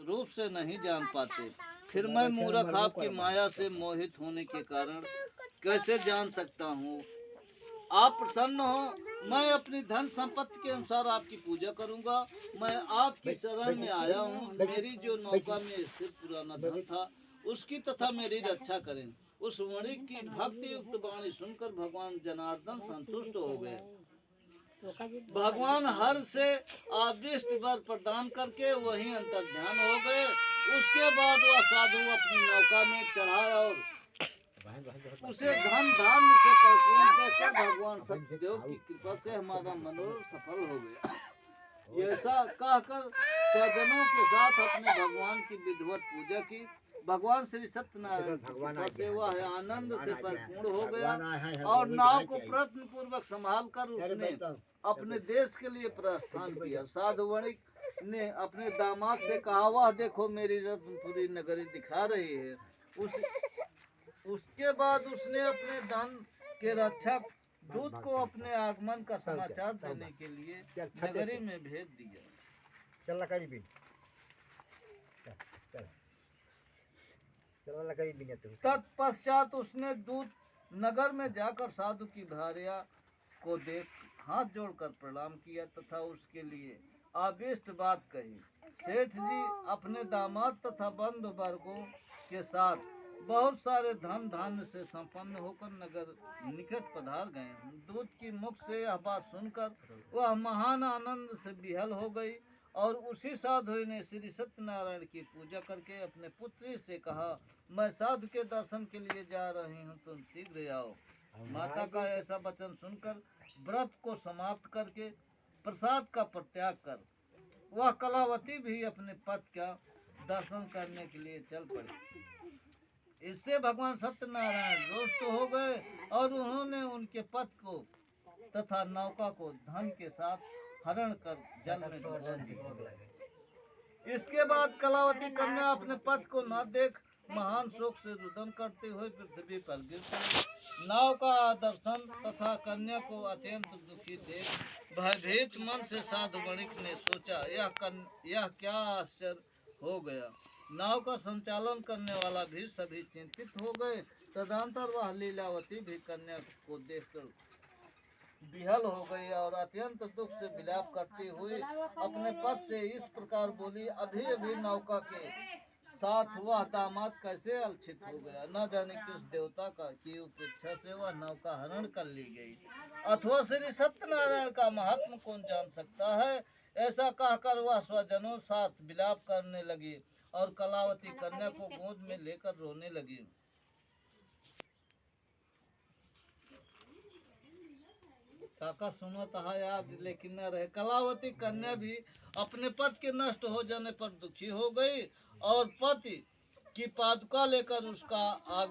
रूप से नहीं जान पाते, फिर मैं मूर्ख आपकी माया से मोहित होने के कारण कैसे जान सकता हूँ। आप प्रसन्न हो, मैं अपनी धन संपत्ति के अनुसार आपकी पूजा करूंगा। मैं आपकी शरण में आया हूँ। मेरी जो नौका में स्थिर पुराना धन था, उसकी तथा मेरी रक्षा करें। उस वणिक की भक्ति युक्त वाणी सुनकर भगवान जनार्दन संतुष्ट हो गए। भगवान हर से आविष्ट वर प्रदान करके वहीं अंतर ध्यान हो गए। उसके बाद वह साधु अपनी नौका में चढ़ा और उसे धन धान्य से परिपूर्ण देखकर भगवान सत्यदेव की कृपा से हमारा मनोरथ सफल हो गया। ऐसा कहकर स्वजनों के साथ अपने भगवान की विधिवत पूजा की। भगवान श्री सत्यनारायण की कृपा से वह आनंद से परिपूर्ण हो गया और नाव को प्रयत्न पूर्वक संभाल कर उसने अपने देश के लिए प्रस्थान किया। साधु वणिक ने अपने दामाद से कहा, वह देखो मेरी रत्नपुरी नगरी दिखा रही है। उसके बाद उसने अपने धन के रक्षक दूत को अपने आगमन का समाचार देने के लिए नगरी में भेज दिया। तत्पश्चात उसने दूत नगर में जाकर साधु की भार्या को देख हाथ जोड़कर प्रणाम किया तथा उसके लिए आविष्ट बात कही। सेठ जी अपने दामाद तथा बंधु वर्गों के साथ बहुत सारे धन धान्य से संपन्न होकर नगर निकट पधार गए। दूत की मुख से यह बात सुनकर वह महान आनंद से विहल हो गई और उसी साधु ने श्री सत्यनारायण की पूजा करके अपने पुत्री से कहा, मैं साधु के दर्शन के लिए जा रही हूँ, तुम शीघ्र आओ। माता का ऐसा वचन सुनकर व्रत को समाप्त करके प्रसाद का परित्याग कर वह कलावती भी अपने पति का दर्शन करने के लिए चल पड़ी। इससे भगवान सत्यनारायण रुष्ट हो गए और उन्होंने उनके पति को तथा नौका को धन के साथ हरण कर जल में डुबो दिया। इसके बाद कलावती कन्या अपने पति को न देख महान शोक से रुदन करते हुए पृथ्वी पर गिर पड़ी। नाव का दर्शन तथा कन्या को अत्यंत दुखी देख भयभीत मन से साधु वणिक ने सोचा, यह क्या आश्चर्य हो गया। नाव का संचालन करने वाला भी सभी चिंतित हो गए। तदंतर वह लीलावती भी कन्या को देखकर विहल हो गई और अत्यंत दुख से विलाप करती हुई अपने पद से इस प्रकार बोली, अभी अभी नौका के साथ वह दामाद कैसे अलक्षित हो गया। न जाने किस देवता का की उपेक्षा से वह नौका हरण कर ली गई, अथवा श्री सत्यनारायण का महात्म कौन जान सकता है। ऐसा कहकर वह स्वजनों साथ विलाप करने लगी और कलावती कन्या को गोद में लेकर रोने लगी। काका सुनत है याद लेकिन न रहे। कलावती कन्या भी अपने पति के नष्ट हो जाने पर दुखी हो गई और पति की पादुका लेकर उसका